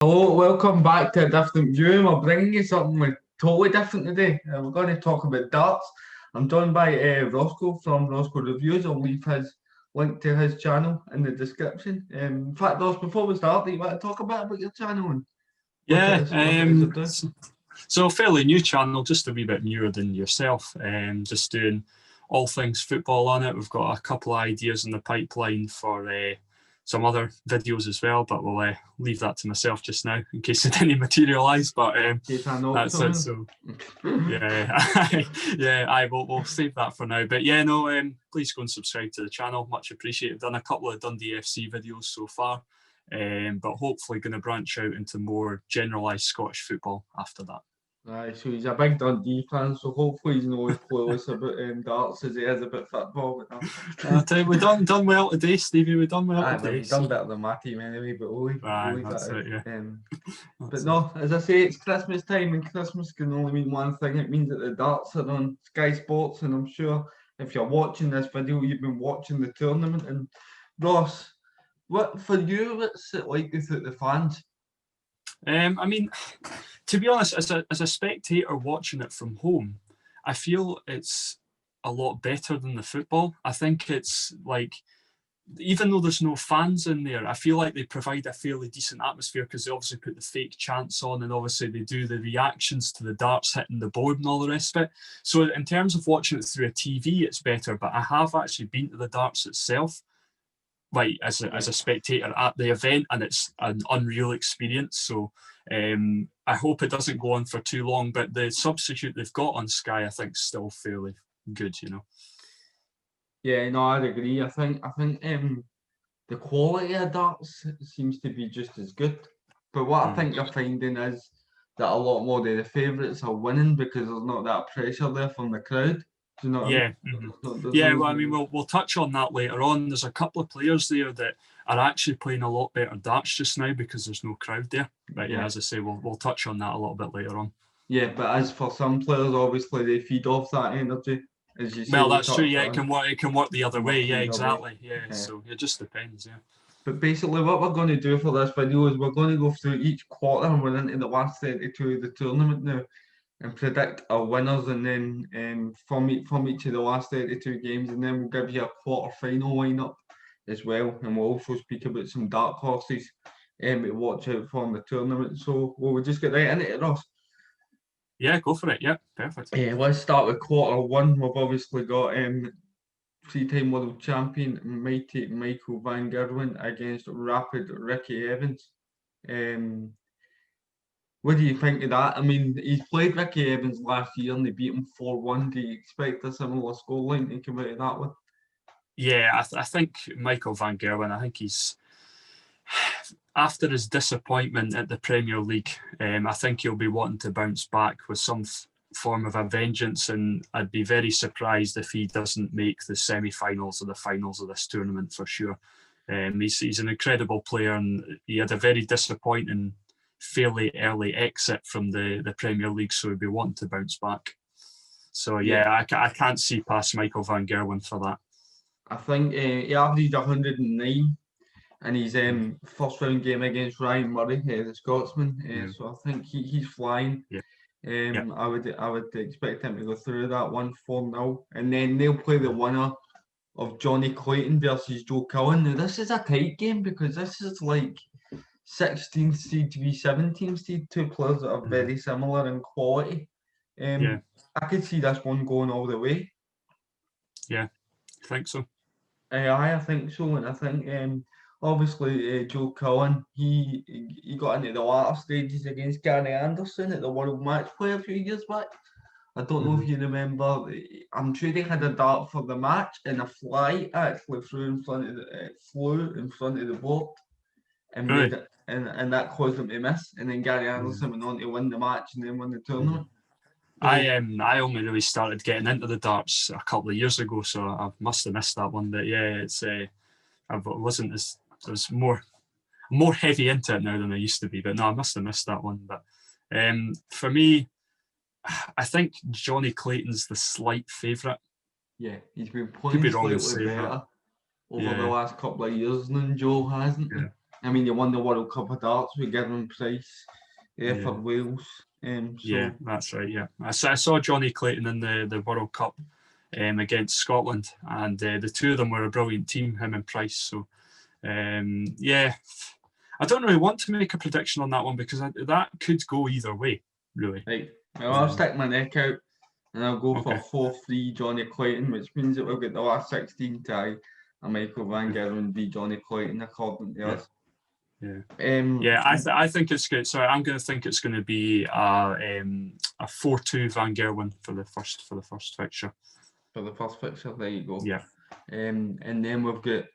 Hello, welcome back to a different view. We're bringing you something totally different today. We're going to talk about darts. I'm joined by Roscoe from Roscoe Reviews. I'll leave his link to his channel in the description. In fact, Ross, before we start, do you want to talk a bit about your channel and Yeah, what it is you're doing? so fairly new channel, just a wee bit newer than yourself. Just doing all things football on it. We've got a couple of ideas in the pipeline for some other videos as well, but we'll leave that to myself just now in case it didn't materialise. But that's it. So yeah, we'll save that for now. But yeah, no, please go and subscribe to the channel. Much appreciated. Done a couple of Dundee FC videos so far. But hopefully going to branch out into more generalised Scottish football after that. Aye, so he's a big Dundee fan, so hopefully he's not as clueless about darts as he is about football. I tell you, we done well today, Stevie. We done well today. We've done better than my team anyway, but we'll leave that's that it, yeah. But no, as I say, it's Christmas time, and Christmas can only mean one thing. It means that the darts are on Sky Sports, and I'm sure if you're watching this video, you've been watching the tournament. And Ross, what for you? What's it like without the fans? I mean, to be honest, as a spectator watching it from home, I feel it's a lot better than the football. I think it's like, even though there's no fans in there, I feel like they provide a fairly decent atmosphere because they obviously put the fake chants on, and obviously they do the reactions to the darts hitting the board and all the rest of it. So in terms of watching it through a TV, it's better. But I have actually been to the darts itself, like as a spectator at the event, and it's an unreal experience. So I hope it doesn't go on for too long, but the substitute they've got on Sky, I think, is still fairly good, you know. Yeah, no, I'd agree. I think the quality of darts seems to be just as good. But what I think you're finding is that a lot more of the favourites are winning because there's not that pressure there from the crowd. Do you know what I mean? Yeah, well, I mean, we'll touch on that later on. There's a couple of players there that are actually playing a lot better darts just now because there's no crowd there. But yeah, as I say, we'll touch on that a little bit later on. Yeah, but as for some players, obviously they feed off that energy. As you say, well, that's true. Yeah, it can work the other way. Yeah, exactly. Yeah, so it just depends. Yeah. But basically, what we're going to do for this video is we're going to go through each quarter, and we're into the last 32 of the tournament now, and predict our winners, and then from each of the last 32 games, and then we'll give you a quarter final lineup as well, and we'll also speak about some dark horses to watch out for in the tournament. So we'll just get right into it, Ross. Yeah, go for it. Yeah, perfect. Let's start with quarter one. We've obviously got three-time world champion mighty Michael van Gerwen against rapid Ricky Evans. What do you think of that? I mean, he's played Ricky Evans last year and they beat him 4-1. Do you expect a similar scoreline to come out of that one? Yeah, I think Michael van Gerwen, I think he's, after his disappointment at the Premier League, I think he'll be wanting to bounce back with some form of a vengeance, and I'd be very surprised if he doesn't make the semi-finals or the finals of this tournament for sure. He's an incredible player, and he had a very disappointing, fairly early exit from the Premier League, so he'd be wanting to bounce back. So yeah, I can't see past Michael van Gerwen for that. I think he averaged 109 in his first round game against Ryan Murray, the Scotsman. So I think he's flying. Yeah. I would expect him to go through that 1-4-0, and then they'll play the winner of Johnny Clayton versus Joe Cullen. Now this is a tight game because this is like 16th seed to be 17th seed, two players that are very similar in quality. I could see this one going all the way. Yeah, I think so. I think so, and I think obviously Joe Cullen, he got into the latter stages against Gary Anderson at the World Match Play a few years back. I don't know if you remember. I'm sure they had a dart for the match, and a fly actually flew in front of the board, and made it, and that caused them to miss. And then Gary Anderson went on to win the match and then win the tournament. I only really started getting into the darts a couple of years ago, so I must have missed that one. But yeah, it's I was more heavy into it now than I used to be. But no, I must have missed that one. But for me, I think Johnny Clayton's the slight favourite. Yeah, he's been playing slightly better over the last couple of years than Joe, hasn't he? I mean, you won the World Cup of Darts with Gerwan Price for Wales. Yeah, that's right. Yeah, I saw Johnny Clayton in the World Cup against Scotland, and the two of them were a brilliant team, him and Price. So, yeah, I don't really want to make a prediction on that one because that could go either way, really. Right. Well, I'll stick my neck out and I'll go for 4-3 Johnny Clayton, which means that we'll get the last 16 tie and Michael Van Gerwen v Johnny Clayton according to us. Yeah. I think it's good. Sorry, I'm going to think it's going to be a 4-2 Van Gerwen for the first fixture. For the first fixture, there you go. Yeah. And then we've got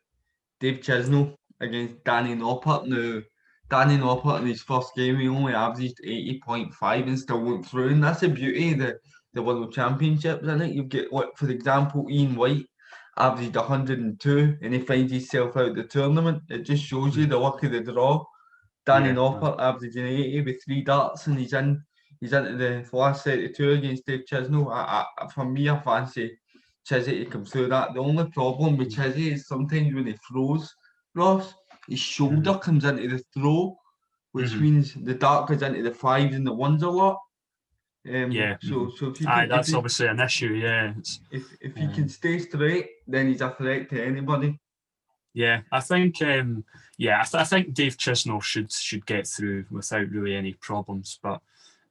Dave Chisnall against Danny Noppert. Now, Danny Noppert in his first game, he only averaged 80.5 and still went through. And that's the beauty of the World Championships, isn't it? You get, for example, Ian White averaged 102 and he finds himself out the tournament. It just shows you the luck of the draw. Danny Noppert averaging 80 with 3 darts and he's into the last 32 against Dave Chisnall. For me, I fancy Chizzy to come through that. The only problem with Chizzy is sometimes when he throws, Ross, his shoulder comes into the throw, which means the dart goes into the 5s and the 1s a lot. So if you can, that's obviously an issue. Yeah. If he can stay straight, then he's a threat to anybody. Yeah, I think. I think Dave Chisnall should get through without really any problems. But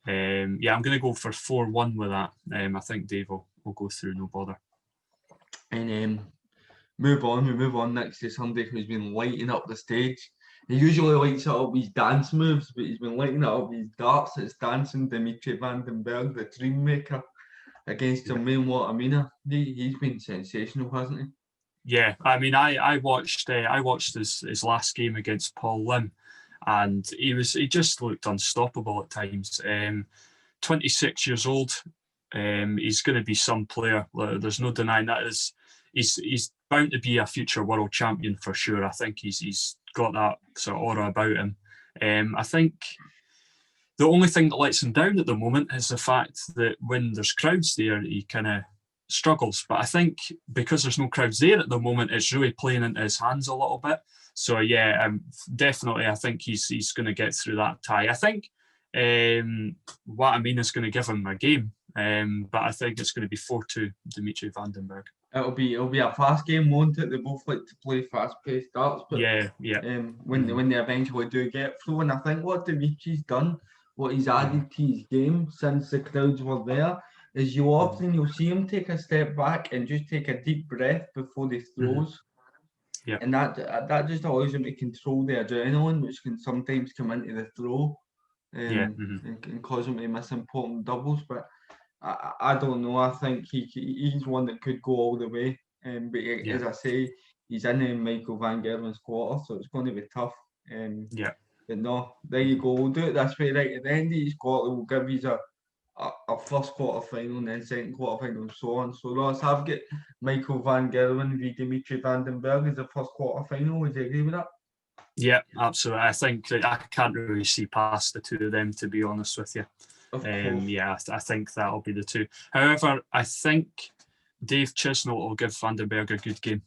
I'm going to go for 4-1 with that. I think Dave will go through, no bother. And we move on next to somebody who's been lighting up the stage. He usually lights it up with his dance moves, but he's been lighting it up with his darts. It's dancing Dimitri Van Den Bergh, the dream maker, against Jermaine Wattimena. He's been sensational, hasn't he? Yeah, I mean, I watched his last game against Paul Lim, and he just looked unstoppable at times. 26 years old, he's going to be some player. There's no denying that. He's bound to be a future world champion for sure. I think he's got that sort of aura about him. I think the only thing that lets him down at the moment is the fact that when there's crowds there, he kind of struggles. But I think because there's no crowds there at the moment, it's really playing into his hands a little bit. So yeah, definitely, I think he's going to get through that tie. I think what I mean is going to give him a game, but I think it's going to be 4-2 Dimitri Van Den Bergh. It'll be a fast game, won't it? They both like to play fast-paced darts, but when they eventually do get through, and I think what Dimitri's done, what he's added to his game since the crowds were there, is you'll see him take a step back and just take a deep breath before he throws. Yeah. And that just allows him to control the adrenaline, which can sometimes come into the throw, and cause him to miss important doubles. But I don't know. I think he's one that could go all the way. But as I say, he's in Michael Van Gerwen's quarter, so it's going to be tough. But no, there you go. We'll do it this way, right? At the end of each quarter, we'll give you a first quarter final and then second quarter final and so on. So Ross, I've got Michael Van Gerwen v Dimitri Van Den Bergh as the first quarter final. Would you agree with that? Yeah, absolutely. I think I can't really see past the two of them, to be honest with you. I think that'll be the two. However, I think Dave Chisnall will give Van Den Bergh a good game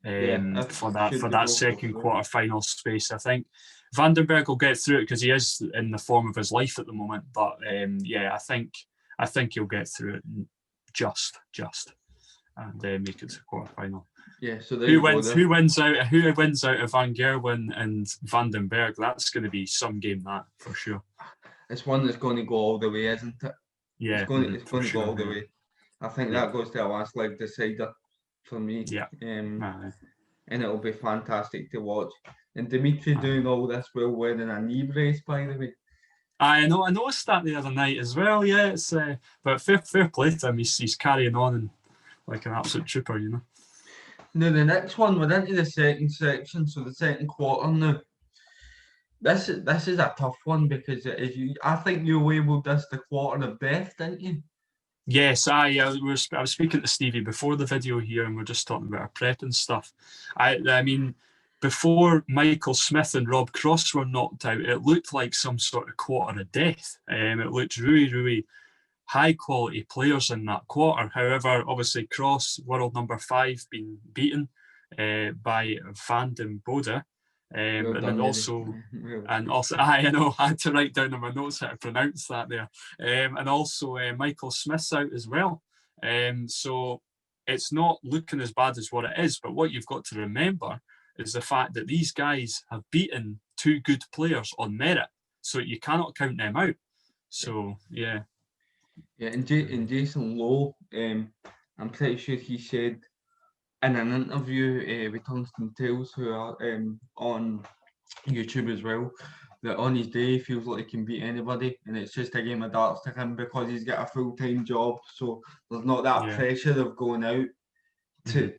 for that second quarter final space. I think Van Den Bergh will get through it because he is in the form of his life at the moment. But I think he'll get through it just and make it to the quarter final. Yeah. So who wins out of Van Gerwen and Van Den Bergh? That's going to be some game, that for sure. It's one that's going to go all the way, isn't it? Yeah, it's going to go all the way. I think that goes to a last leg decider for me. Yeah. And it'll be fantastic to watch. And Dimitri doing all this while wearing a knee brace, by the way. I noticed that the other night as well. Yeah, it's but fair play to him. He's carrying on and like an absolute trooper, you know. Now the next one, we're into the second section, so the second quarter now. This is a tough one because I think you labelled this the quarter of death, didn't you? Yes, I was speaking to Stevie before the video here, and we're just talking about our prep and stuff. I mean, before Michael Smith and Rob Cross were knocked out, it looked like some sort of quarter of death. It looked really, really high quality players in that quarter. However, obviously Cross, world number 5, being beaten by Van Den Bergh. Well and done, then Eddie. also, Well, and also, I know I had to write down in my notes how to pronounce that there, and also Michael Smith's out as well. So it's not looking as bad as what it is, but what you've got to remember is the fact that these guys have beaten two good players on merit, so you cannot count them out. So yeah. Yeah, and Jason Lowe, I'm pretty sure he said in an interview with Tungsten Tales, who are on YouTube as well, that on his day he feels like he can beat anybody, and it's just a game of darts to him because he's got a full-time job, so there's not that Yeah. pressure of going out to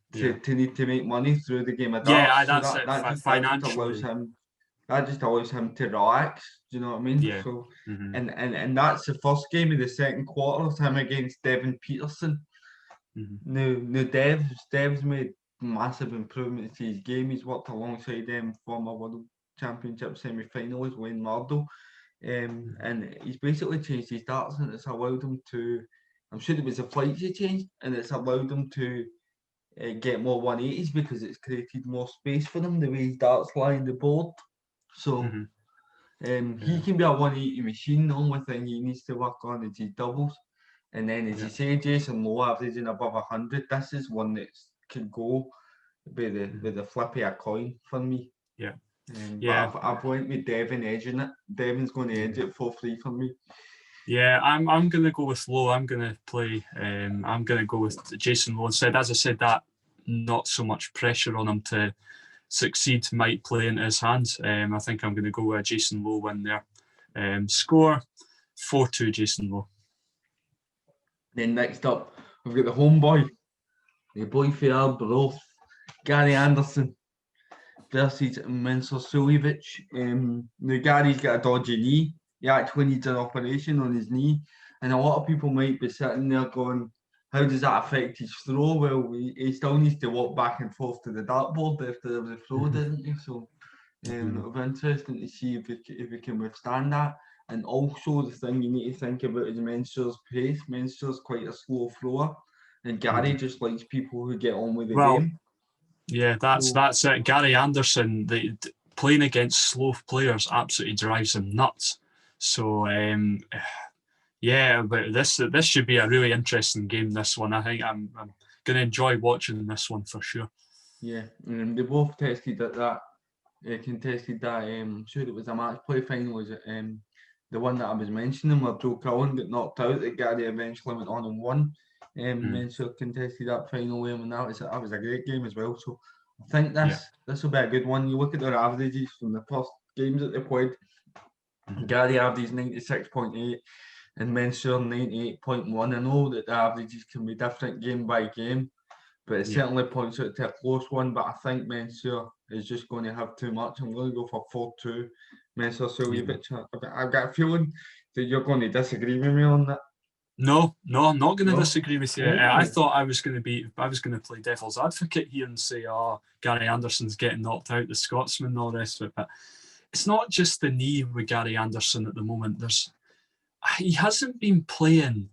need to make money through the game of Yeah, darts. So that's it. that just allows Financially. him, that just allows him to relax. Do you know what I mean? Yeah. So Mm-hmm. and that's the first game of the second quarter of him against Devin Petersen. Mm-hmm. Now Dev's made massive improvements to his game. He's worked alongside former World Championship semi-finalist Wayne Mardle. And he's basically changed his darts, and it's allowed him to. I'm sure it was the flights he changed, and it's allowed him to get more 180s because it's created more space for him the way his darts lie on the board. So he can be a 180 machine. The only thing he needs to work on is his doubles. And then, as you say, Jason Lowe averaging above 100. This is one that could go with the flip of a coin for me. Yeah. But I've went with Devin edging it. Devin's going to edge it 4-3 for me. Yeah, I'm gonna go with Lowe. I'm gonna play. I'm gonna go with Jason Lowe instead. As I said, that not so much pressure on him to succeed might play into his hands. I think I'm gonna go with Jason Lowe win there. Score 4-2 Jason Lowe. Then next up, we've got the homeboy, the boy for Arbroath, Gary Anderson versus Mensur Suljovic. Now Gary's got a dodgy knee. He actually needs an operation on his knee, and a lot of people might be sitting there going, how does that affect his throw? Well, he still needs to walk back and forth to the dartboard after there was a throw, doesn't he? So it'll be interesting to see if we can withstand that. And also the thing you need to think about is Mensur's pace. Mensur's quite a slow thrower, and Gary just likes people who get on with the game. Yeah, that's it. Gary Anderson, playing against slow players absolutely drives him nuts. So yeah, but this should be a really interesting game. This one, I think I'm going to enjoy watching this one for sure. Yeah, they both tested that. Contested that. Sure, it was a match play final. Was it the one that I was mentioning where Joe Cullen got knocked out? That Gary eventually went on and won. Mensur contested that final game, and that was a great game as well. So I think this will be a good one. You look at their averages from the first games that they played. Gary averaged 96.8 and Mensur 98.1. I know that the averages can be different game by game, but it certainly points out to a close one. But I think Mensur is just going to have too much. I'm going to go for 4-2 Mensur Suljovic. I've got a feeling that you're going to disagree with me on that. No, I'm not going to disagree with you. I thought I was going to play devil's advocate here and say, oh, Gary Anderson's getting knocked out, the Scotsman and all the rest of it. But it's not just the knee with Gary Anderson at the moment. He hasn't been playing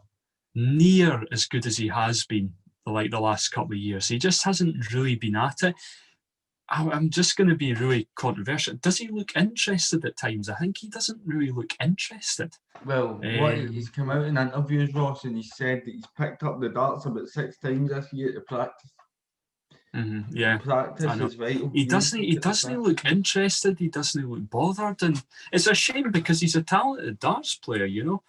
near as good as he has been like the last couple of years. He just hasn't really been at it. I'm just going to be really controversial. Does he look interested at times? I think he doesn't really look interested. Well, he's come out in interviews, Ross, and he said that he's picked up the darts about 6 times this year to practice. Yeah, practice is vital. He doesn't look interested. He doesn't look bothered, and it's a shame because he's a talented darts player, you know.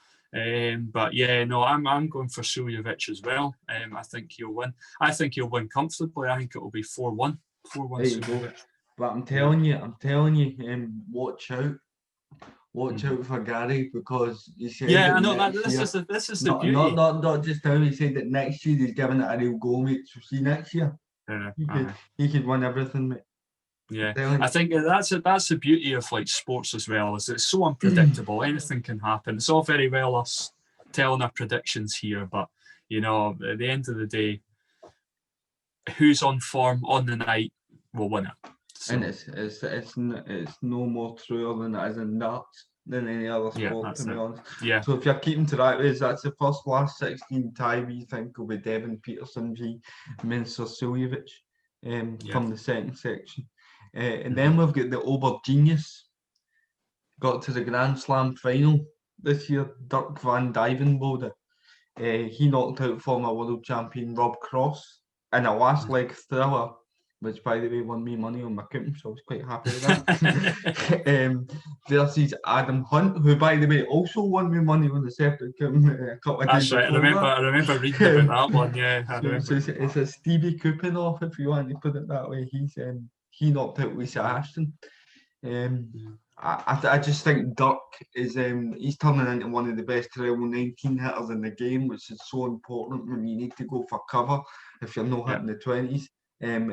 But yeah, no, I'm going for Suljovic as well. I think he'll win. I think he'll win comfortably. I think it will be 4-1. 4-1. But I'm telling you, watch out. Watch out for Gary because he said. Yeah, I know that. This is the beauty. Not just now. He said that next year he's giving it a real go, mate. So see next year, he could win everything, mate. Yeah, I think that's the beauty of like sports as well. Is it's so unpredictable. Anything can happen. It's all very well us telling our predictions here, but you know, at the end of the day, who's on form on the night will win it. So. And it's no more truer than it is in darts than any other sport, to be honest. Yeah. So if you're keeping to that, that's the first last 16 tie we think will be Devin Petersen v Mensur Suljovic from the second section. And then we've got the Ober Genius. Got to the Grand Slam final this year, Dirk van Duijvenbode. He knocked out former world champion Rob Cross in a last leg thriller, which by the way won me money on my coupon, so I was quite happy with that. Versus Adam Hunt, who by the way also won me money on the separate coupon a couple of days That's right. before I remember reading about that one. Yeah, I remember. So it's a Stevie coupon off, if you want to put it that way. He knocked out Lisa Ashton. I just think Dirk is he's turning into one of the best level 19 hitters in the game, which is so important when you need to go for cover if you're not hitting the 20s. And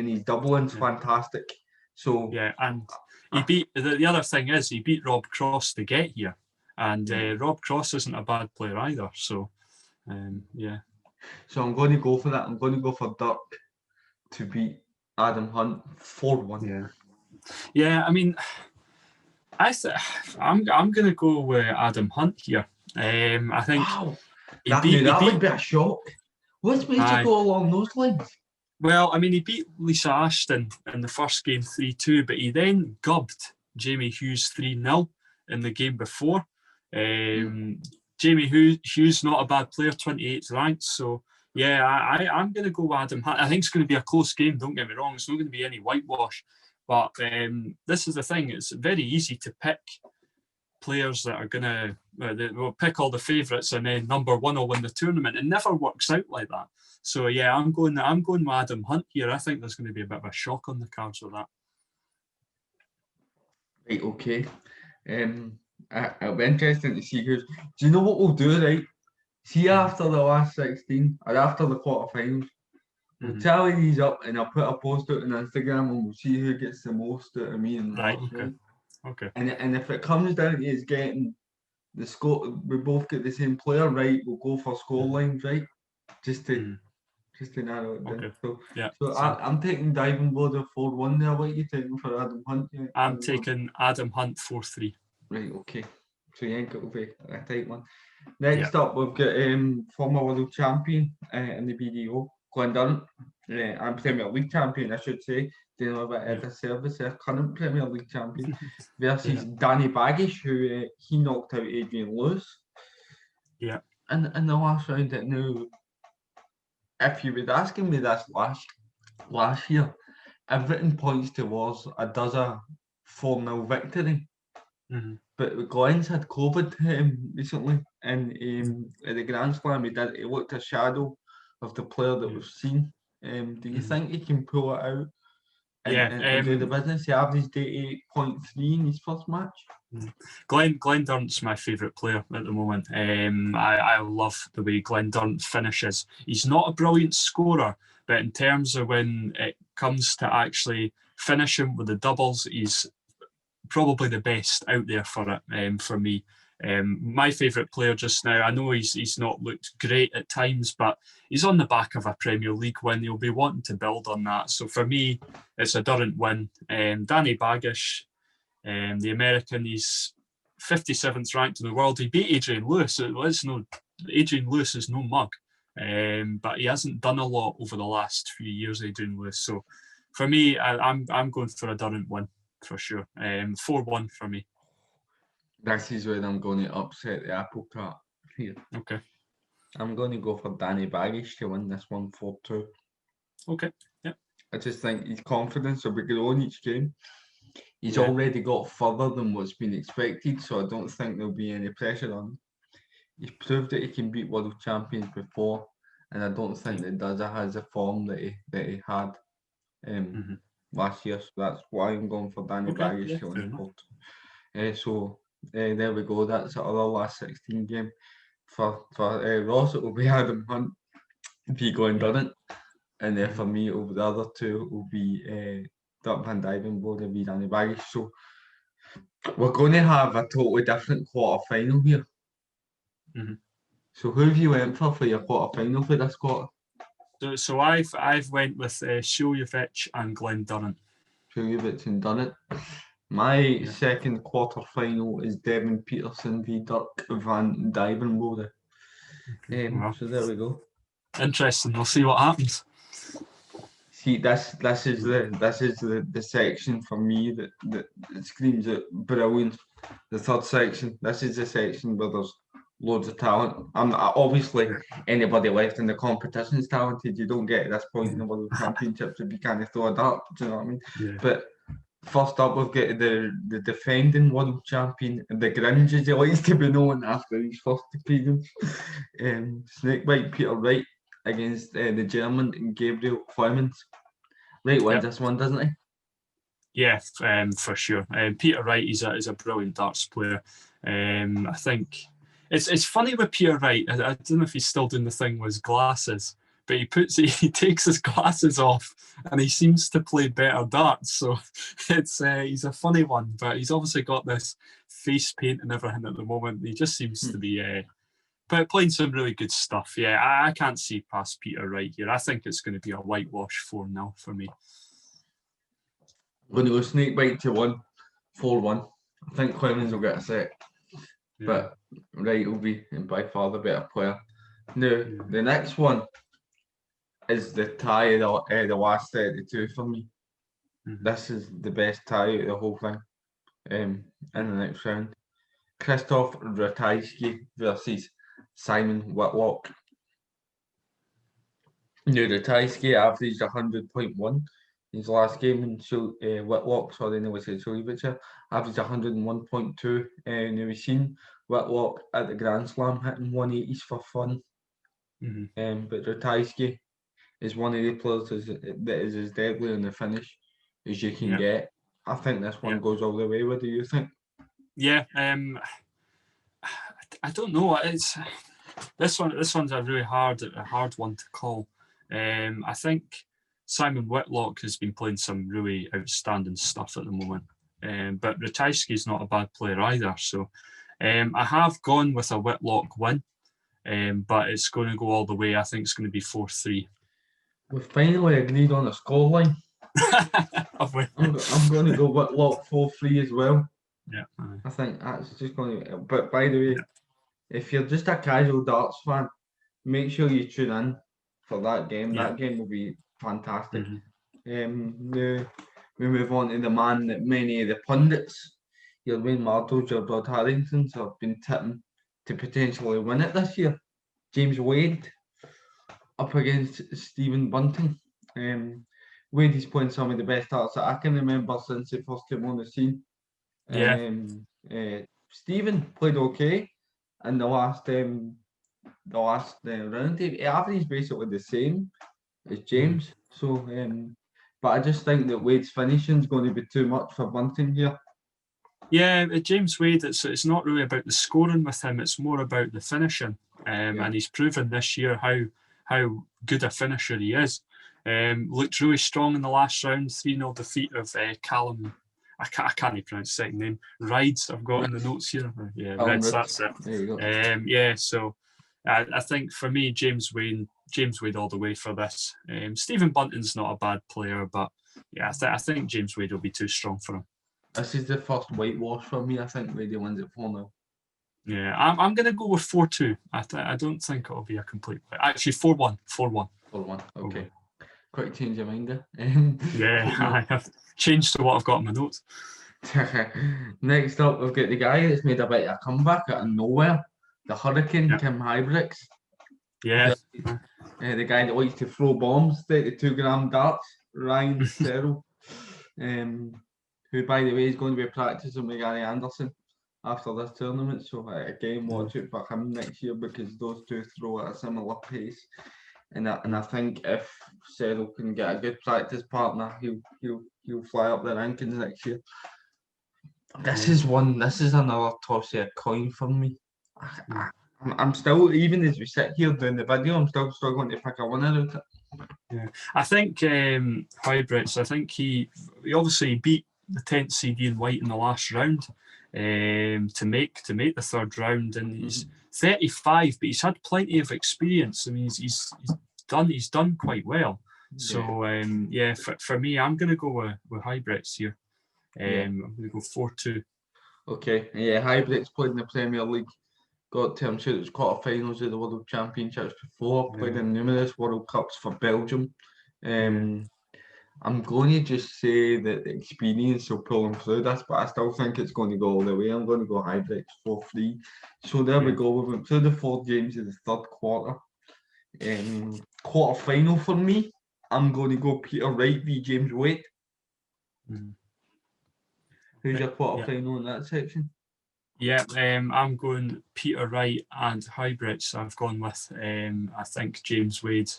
his doubling's fantastic. So yeah, and he beat the other thing is he beat Rob Cross to get here, and Rob Cross isn't a bad player either. So yeah. So I'm going to go for that. I'm going to go for Dirk to beat Adam Hunt 4-1. Yeah. I mean, I'm going to go with Adam Hunt here. I think that would be a shock. What's made you go along those lines? Well, I mean, he beat Lisa Ashton in the first game 3-2, but he then gubbed Jamie Hughes 3-0 in the game before. Jamie Hughes, not a bad player, 28th ranked. So, yeah, I'm going to go with Adam Hunt. I think it's going to be a close game, don't get me wrong. It's not going to be any whitewash. But this is the thing. It's very easy to pick players that are going to we'll pick all the favourites and then number one will win the tournament. It never works out like that. So yeah, I'm going with Adam Hunt here. I think there's going to be a bit of a shock on the cards with that. Right, okay. It'll be interesting to see who's. Do you know what we'll do, right? See after the last 16 or after the quarterfinals, we'll tally these up and I'll put a post out on Instagram and we'll see who gets the most out of me and right. Okay. And if it comes down to us getting the score, we both get the same player, right? We'll go for score lines, right? Just to narrow it down. Okay. So I'm taking Duijvenbode 4-1 there. What are you taking for Adam Hunt? I'm taking Adam Hunt 4-3. Right, okay. So you think it'll be a tight one. Next up, we've got former world champion in the BDO, Glendurant, and Premier League champion, I should say. Doing a bit of a service there, current Premier League champion, versus Danny Baggish, who he knocked out Adrian Lewis. Yeah. In the last round. Now, if you were asking me this last year, everything points towards a 4-0 victory. But Glenn's had COVID recently, and at the Grand Slam he looked a shadow of the player that we've seen. Do you think he can pull it out and do the business? He averaged 88.3 in his first match. Glendurant's my favourite player at the moment. I love the way Glendurant finishes. He's not a brilliant scorer, but in terms of when it comes to actually finishing with the doubles, he's probably the best out there for it for me. My favourite player just now, I know he's not looked great at times, but he's on the back of a Premier League win. He'll be wanting to build on that. So for me, it's a Durrant win. Danny Baggish, the American, he's 57th ranked in the world. He beat Adrian Lewis. Adrian Lewis is no mug, but he hasn't done a lot over the last few years, Adrian Lewis. So for me, I'm going for a Durrant win for sure. 4-1 for me. This is where I'm going to upset the apple cart here. Okay. I'm going to go for Danny Baggish to win this one 4-2. Okay. Yeah. I just think his confidence will be growing each game. He's already got further than what's been expected, so I don't think there'll be any pressure on him. He's proved that he can beat world champions before, and I don't think that Dazza has the form that he had last year. So that's why I'm going for Danny Baggish to win 4-2. So there we go. That's our last 16 game. For Ross, it will be Adam Hunt v Glendurant, and for me, over the other two will be Dirk van Duijvenbode v Danny Baggish. So we're going to have a totally different quarter final here. So who have you went for your quarter final for this quarter? So I've went with Suljovic and Glendurant. Suljovic and Durrant. My second quarter final is Devin Petersen v Dirk van Duijvenbode. So there we go. Interesting. We'll see what happens. See, this is the section for me that screams at brilliance. The third section. This is the section where there's loads of talent. Obviously anybody left in the competition is talented. You don't get to this point in the World Championships if you can't throw a dart. Do you know what I mean? Yeah. But first up, we've got the defending world champion, the Gringe as he likes to be known after his first appearance. Snakebite Peter Wright against the German Gabriel Clemens. Wright wins this one, doesn't he? Yeah, for sure. Peter Wright is a brilliant darts player. I think it's funny with Peter Wright. I don't know if he's still doing the thing with his glasses, but he takes his glasses off and he seems to play better darts. So he's a funny one, but he's obviously got this face paint and everything at the moment. He just seems to be playing some really good stuff. Yeah, I can't see past Peter Wright here. I think it's going to be a whitewash 4-0 for me. I'm going to go Snakebite to 4-1. I think Clemens will get a set, but Wright will be by far the better player. Now, the next one is the tie of the last 32 for me. This is the best tie of the whole thing in the next round. Krzysztof Ratajski versus Simon Whitlock. Now, Ratajski averaged 100.1 his last game, and Whitlock, sorry, no, I said Suljovic, averaged 101.2. Now we've seen Whitlock at the Grand Slam hitting 180s for fun. But Ratajski is one of the players that is as deadly in the finish as you can get. I think this one goes all the way. What do you think? Yeah, I don't know. This one's a really hard one to call. I think Simon Whitlock has been playing some really outstanding stuff at the moment. But Ratajski's not a bad player either. So I have gone with a Whitlock win, but it's going to go all the way. I think it's going to be 4-3. We've finally agreed on a scoreline. I'm going to go Whitlock 4-3 as well. Yeah, I think that's just going to. But by the way, if you're just a casual darts fan, make sure you tune in for that game. That game will be fantastic. Now we move on to the man that many of the pundits, your Wayne Mardles, your Rod Harringtons, have been tipping to potentially win it this year. James Wade up against Stephen Bunting. Wade is playing some of the best darts that I can remember since he first came on the scene. Stephen played okay in the last round. He averaged basically the same as James. So, but I just think that Wade's finishing is going to be too much for Bunting here. Yeah, James Wade, it's not really about the scoring with him, it's more about the finishing. And he's proven this year how good a finisher he is. Looked really strong in the last round, 3-0 defeat of Cullen. I can't pronounce the second name. Rides, I've got in the notes here. Yeah, Rides, that's it. There you go. So I think for me, James Wade all the way for this. Stephen Bunting's not a bad player, but yeah, I think James Wade will be too strong for him. This is the first whitewash for me. I think Wade wins it 4-0. Yeah, I'm going to go with 4-2. I don't think it'll be a complete. Actually, 4-1. 4-1. 4-1. Okay. Quick change your mind there. I have changed to what I've got in my notes. Next up, we've got the guy that's made a bit of a comeback out of nowhere. The Hurricane, Tim Huybrechts. Yeah. The guy that likes to throw bombs, 32-gram darts, Ryan Searle. Who, by the way, is going to be practicing with Gary Anderson after this tournament. So, again, watch it for him next year because those two throw at a similar pace. And I think if Searle can get a good practice partner, he'll fly up the rankings next year. This is another toss of a coin for me. I'm still, even as we sit here doing the video, I'm still struggling to pick a winner out of it. Yeah, I think Huybrechts, I think he obviously beat the 10th CD in white in the last round to make the third round, and he's 35, but he's had plenty of experience. I mean, he's done quite well. So for me, I'm going to go with Huybrechts here. I'm going to go 4-2. Okay, Huybrechts played in the Premier League. Got to, I'm sure it was quarterfinals of the World Championships before. Played in numerous World Cups for Belgium. I'm going to just say that the experience will pull him through this, but I still think it's going to go all the way. I'm going to go Huybrechts 4-3. So there we go. We went through the 4 games of the third quarter. Quarter final for me, I'm going to go Peter Wright v James Wade. Who's your quarter final in that section? Yeah, I'm going Peter Wright and Huybrechts. I've gone with, I think, James Wade.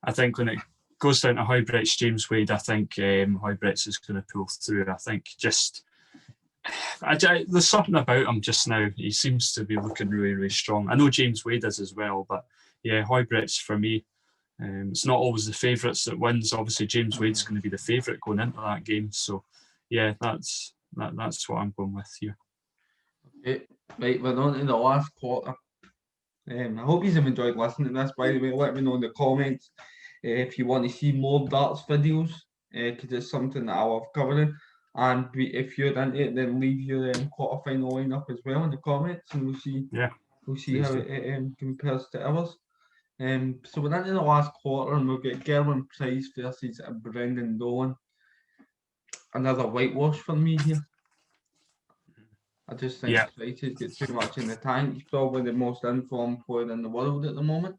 I think when it goes down to Huybrechts, James Wade, I think Huybrechts is going to pull through. I think there's something about him just now. He seems to be looking really, really strong. I know James Wade is as well, but yeah, Huybrechts for me. It's not always the favourites that wins. Obviously, James Wade's going to be the favourite going into that game. So yeah, that's what I'm going with here. Okay. Right, we're on to the last quarter. I hope you've enjoyed listening to this, by the way. Let me know in the comments if you want to see more darts videos, because it's something that I love covering. And if you're into it, then leave your quarter-final lineup as well in the comments, and we'll see how it compares to ours. So we're into the last quarter, and we'll get Gerwan Price versus Brendan Dolan. Another whitewash for me here. I just think Price has got too much in the tank. He's probably the most informed player in the world at the moment.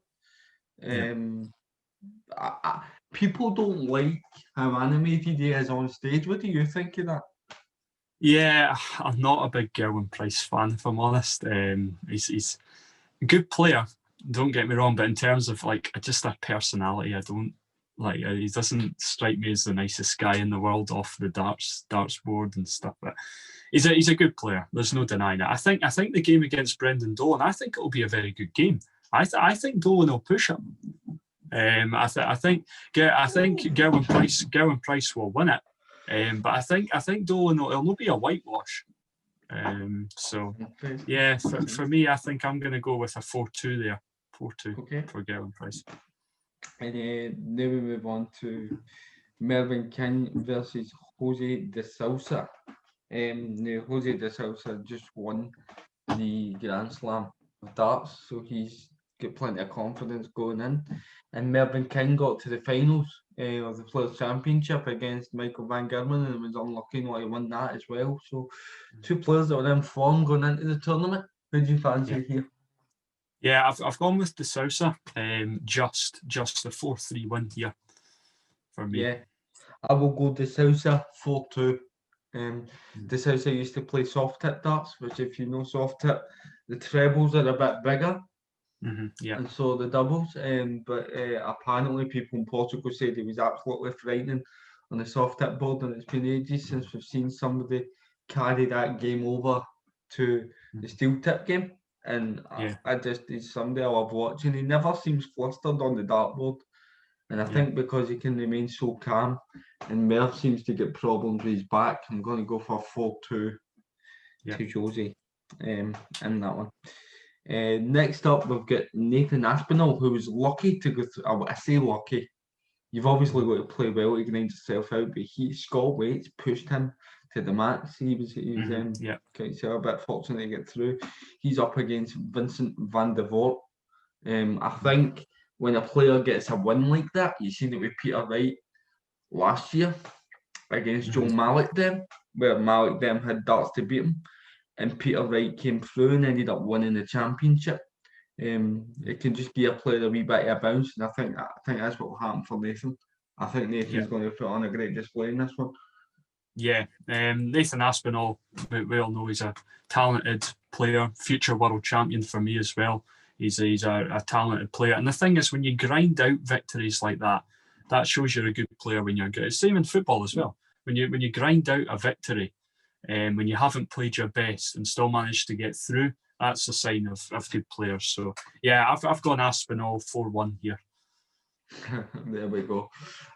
People don't like how animated he is on stage. What do you think of that? Yeah, I'm not a big Gerwan Price fan, if I'm honest. He's a good player, don't get me wrong, but in terms of like just a personality, I don't like. He doesn't strike me as the nicest guy in the world off the darts board and stuff. But he's a good player. There's no denying it. I think the game against Brendan Dolan, I think it'll be a very good game. I think Dolan will push him. I think Gerwan Price will win it. But I think Dolan it'll not be a whitewash. So yeah, for me, I think I'm going to go with a 4-2 there. 4-2 for Gerwan Price. And then we move on to Mervyn King versus Jose de Sousa. Now Jose de Sousa just won the Grand Slam of darts, so he's got plenty of confidence going in. And Mervyn King got to the finals of the Players' Championship against Michael Van Gerwen and was unlucky not to win that as well. So 2 players that were in form going into the tournament. Who do you fancy here? Yeah, I've gone with de Sousa. Just a 4-3 win here for me. Yeah, I will go de Sousa 4-2. De Sousa used to play soft tip darts, which if you know soft tip, the trebles are a bit bigger. And so the doubles, but apparently people in Portugal said he was absolutely frightening on the soft tip board, and it's been ages since we've seen somebody carry that game over to the steel tip game. And he's somebody I love watching. He never seems flustered on the dartboard, and I think because he can remain so calm, and Merv seems to get problems with his back, I'm going to go for 4-2 to Jose in that one. Next up, we've got Nathan Aspinall, who was lucky to go through. I say lucky. You've obviously got to play well to grind yourself out, but Scott Waits pushed him to the max. He was a bit fortunate to get through. He's up against Vincent van der Voort. I think when a player gets a win like that, you've seen it with Peter Wright last year against Joe Malik then, where Malik then had darts to beat him. And Peter Wright came through and ended up winning the championship. It can just be a player a wee bit of a bounce, and I think that's what will happen for Nathan. I think Nathan's going to put on a great display in this one. Yeah, Nathan Aspinall, we all know he's a talented player, future world champion for me as well. He's a talented player, and the thing is, when you grind out victories like that, that shows you're a good player. When you're good, same in football as well. When you grind out a victory. When you haven't played your best and still managed to get through, that's a sign of good players. So yeah, I've gone Aspinall 4-1 here. There we go.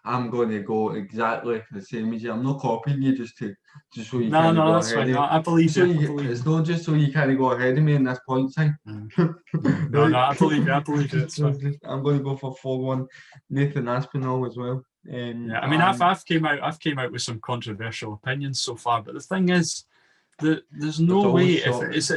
I'm going to go exactly the same as you. I'm not copying you just so you can't go ahead of me. I believe you. It's not just so you can't go ahead of me in this point time. No, I believe you. It's fine. I'm going to go for 4-1 Nathan Aspinall as well. I mean, I've came out with some controversial opinions so far, but the thing is that there's no way if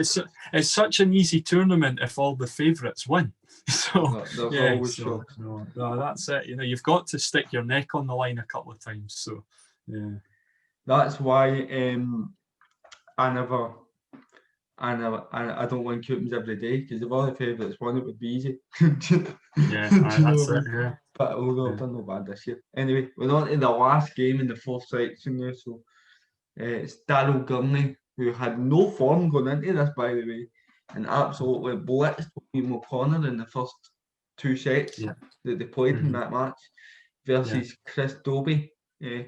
it's such an easy tournament if all the favourites win. So There's yeah, always so shocks. no, that's it. You know, you've got to stick your neck on the line a couple of times. So yeah, That's why I don't win coupons every day, because if all the favourites won, it would be easy. Do yeah, you know that's what I it. mean? Yeah, But although I've yeah, done no bad this year. Anyway, we're on to the last game in the fourth section now. So it's Daryl Gurney, who had no form going into this, by the way, and absolutely blitzed William O'Connor in the first two sets yeah, that they played in hmm that match, yeah, versus Chris Dobie.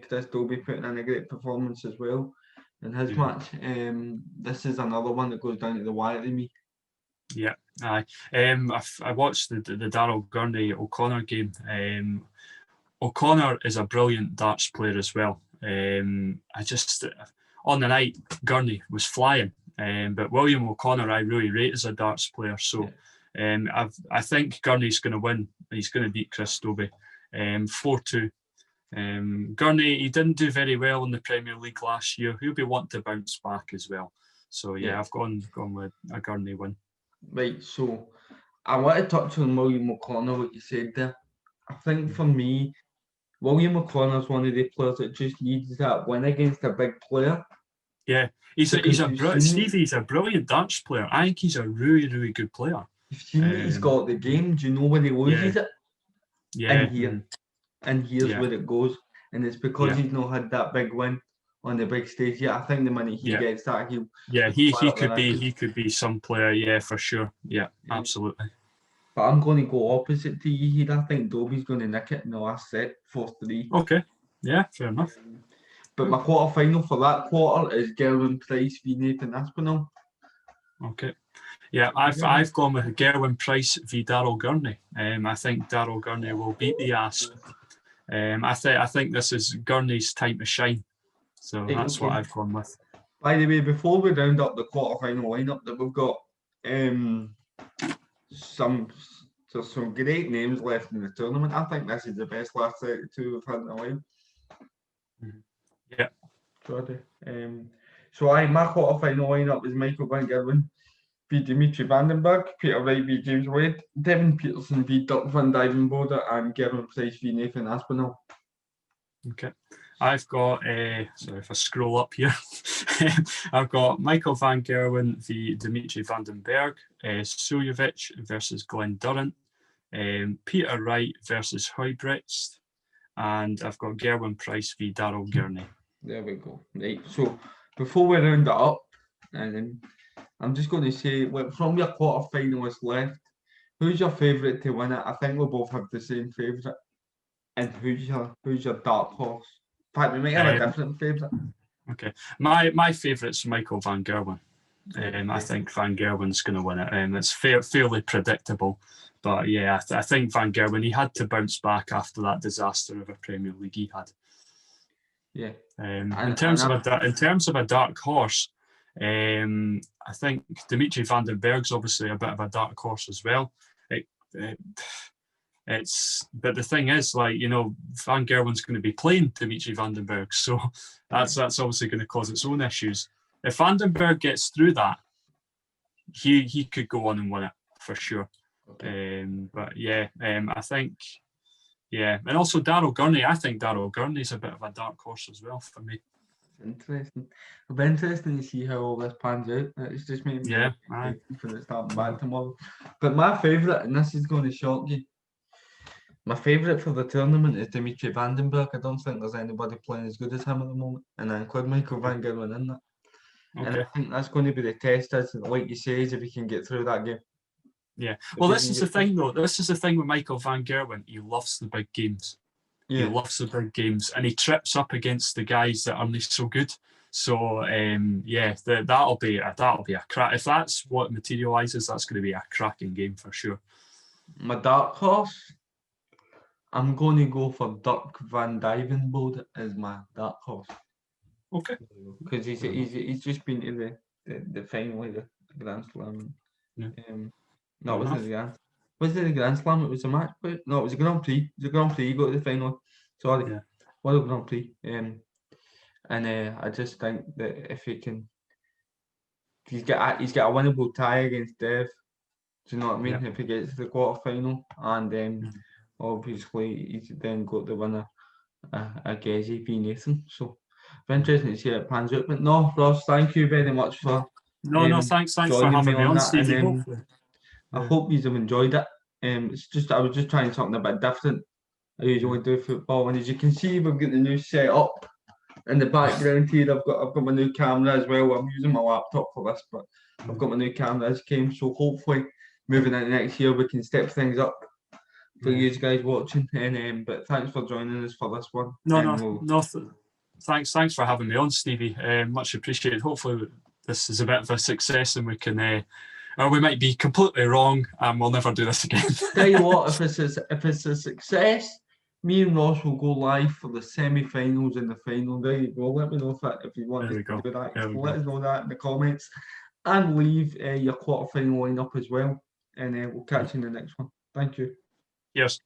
Chris Dobie putting in a great performance as well in his hmm match. This is another one that goes down to the wire to me. yeah. Aye. I watched the Daryl Gurney O'Connor game. O'Connor is a brilliant darts player as well. I just on the night Gurney was flying, but William O'Connor I really rate as a darts player. So I think Gurney's going to win. He's going to beat Chris Dobie 4-2. Gurney, he didn't do very well in the Premier League last year. He'll be wanting to bounce back as well. So yeah, I've gone with a Gurney win. Right, so I want to touch on William O'Connor, what you said there. I think for me, William O'Connor is one of the players that just needs that win against a big player. Yeah, Because Stevie's a brilliant darts player. I think he's a really, really good player. you've seen that he's got the game. Do you know when he loses it? Yeah, In here. And here's where it goes. And it's because he's not had that big win on the big stage yet. I think the minute he gets that, he'll he could be some player, yeah, for sure. Yeah, absolutely. But I'm going to go opposite to you here. I think Dobie's going to nick it in the last set, 4-3. Okay. Yeah, fair enough. But my quarter final for that quarter is Gerwan Price v Nathan Aspinall. Okay. Yeah, I've gone with Gerwan Price v Daryl Gurney. I think Daryl Gurney will beat the Asp. I think this is Gurney's time to shine. So that's what I've gone with. By the way, before we round up the quarter final lineup that we've got, there's some great names left in the tournament. I think this is the best last 32 we've had in a while. Yeah. So my quarter final lineup is Michael Van Gerwen v Dimitri Van den Bergh, Peter Wright v James Wade, Devin Petersen v Dirk van Duijvenbode, and Gerwan Price v Nathan Aspinall. Okay. I've got, sorry if I scroll up here, I've got Michael Van Gerwen v Dimitri Van den Bergh, Suljovic versus Glenn Durrant, Peter Wright versus Huybrechts, and I've got Gerwan Price v Daryl Gurney. There we go. Right. So before we round it up, and I'm just going to say, from your quarter finalists left, who's your favourite to win it? I think we both have the same favourite. And who's your dark horse? In fact, we might have a different favourite. Okay. My favourite's Michael Van Gerwen. I think Van Gerwen's going to win it. It's fairly predictable. But yeah, I think Van Gerwen, he had to bounce back after that disaster of a Premier League he had. Yeah. In terms of a dark horse, I think Dimitri Van den Bergh's obviously a bit of a dark horse as well. But the thing is, like, you know, Van Gerwen's going to be playing Dimitri Van den Bergh, so that's obviously going to cause its own issues. If Van den Bergh gets through that, he could go on and win it for sure. Okay. But yeah, I think, yeah, and also Daryl Gurney. I think Daryl Gurney's a bit of a dark horse as well for me. Interesting. It'll be interesting to see how all this pans out. It's just making me for it starting back tomorrow. But my favourite, and this is going to shock you, my favourite for the tournament is Dimitri Van den Bergh. I don't think there's anybody playing as good as him at the moment, and I include Michael Van Gerwen in that. Okay. And I think that's going to be the test, like you say, is if he can get through that game. Yeah. Well, this is the thing, though. This is the thing with Michael Van Gerwen. He loves the big games. Yeah. He loves the big games, and he trips up against the guys that aren't so good. So yeah, that'll be a crack. If that's what materialises, that's going to be a cracking game for sure. My dark horse, I'm going to go for Dirk van Duijvenbode as my dark horse. Okay. Because he's just been to the final of the Grand Slam. Yeah. No, it wasn't the Grand. Was it the Grand Slam? It was a match play. No, it was a Grand Prix. It was a Grand Prix. He got to the final. Sorry. Yeah. What a Grand Prix. And I just think that if he can, he's got a winnable tie against Dev. Do you know what I mean? Yeah. If he gets to the quarter-final, and obviously he's then got the winner, Gezi v Nathan. So it's interesting to see how it pans out. But no, Ross, thank you very much for No, thanks for joining me having me on on, that, Stevie. and Hopefully. I hope you've enjoyed it. It's just I was just trying something a bit different. I usually do football, and as you can see, we've got the new setup in the background here. I've got my new camera as well. I'm using my laptop for this, but I've got my new camera as came. So hopefully, moving into next year, we can step things up for you guys watching. And but thanks for joining us for this one. Thanks for having me on, Stevie. Much appreciated. Hopefully, this is a bit of a success, and we can. Or we might be completely wrong, and we'll never do this again. Tell you what, if it's a success, me and Ross will go live for the semi-finals and the final. There you go. Let me know if you want to do that. Let us know that in the comments, and leave your quarter-final lineup as well. And we'll catch you in the next one. Thank you. Yes.